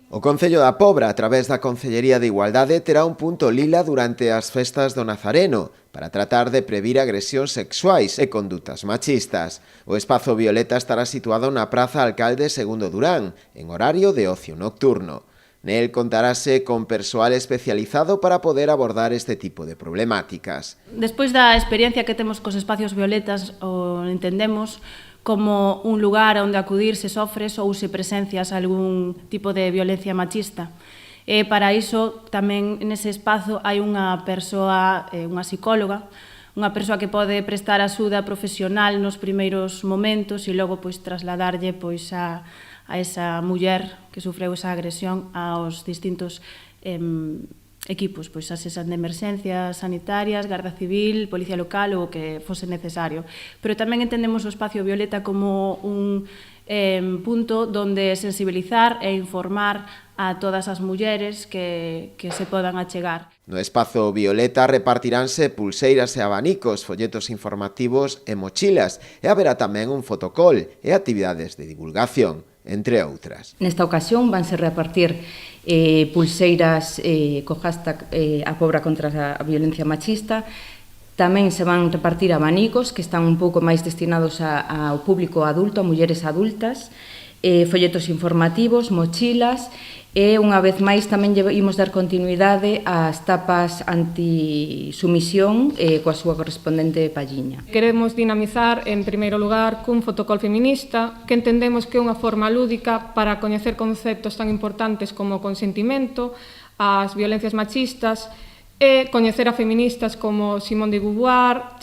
O Concello da Pobra, a través da Concellería de Igualdade, terá un punto lila durante as festas do Nazareno para tratar de previr agresións sexuais e condutas machistas. O espazo violeta estará situado na Praza Alcalde Segundo Durán, en horario de ocio nocturno. Nel contarase con persoal especializado para poder abordar este tipo de problemáticas. Despois da experiencia que temos cos espacios violetas, o entendemos como un lugar onde acudir se sofres ou se presencias algún tipo de violencia machista. E para iso, tamén nese espazo hai unha persoa, unha psicóloga, unha persoa que pode prestar axuda profesional nos primeiros momentos e logo trasladarlle a esa muller que sufreu esa agresión aos distintos equipos, a sesan de emerxencias sanitarias, Garda Civil, Policía Local ou o que fose necesario. Pero tamén entendemos o espacio violeta como un punto donde sensibilizar e informar a todas as mulleres que se podan achegar. No espazo violeta repartiránse pulseiras e abanicos, folletos informativos e mochilas, e haberá tamén un fotocall e actividades de divulgación, entre outras. Nesta ocasión vanse repartir pulseiras co hashtag a Pobra contra a violencia machista. Tamén se van repartir abanicos que están un pouco máis destinados ao público adulto, a mulleres adultas, folletos informativos, mochilas e unha vez máis tamén imos dar continuidade ás tapas anti-sumisión coa súa correspondente palliña. Queremos dinamizar, en primeiro lugar, cun fotocall feminista que entendemos que é unha forma lúdica para coñecer conceptos tan importantes como o consentimento, as violencias machistas e coñecer a feministas como Simone de Beauvoir,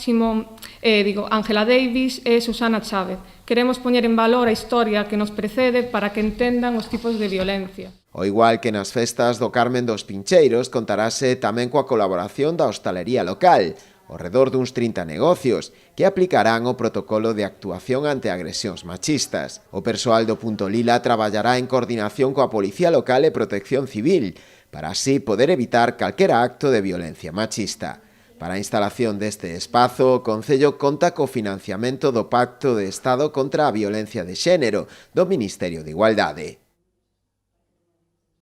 Angela Davis e Susana Chávez. Queremos poñer en valor a historia que nos precede para que entendan os tipos de violencia. Ao igual que nas festas do Carmen dos Pincheiros, contarase tamén coa colaboración da hostalería local, ao redor duns 30 negocios, que aplicarán o protocolo de actuación ante agresións machistas. O persoal do Punto Lila traballará en coordinación coa Policía Local e Protección Civil, para así poder evitar calquera acto de violencia machista. Para a instalación deste espazo, o Concello conta co financiamento do Pacto de Estado contra a Violencia de Xénero do Ministerio de Igualdade.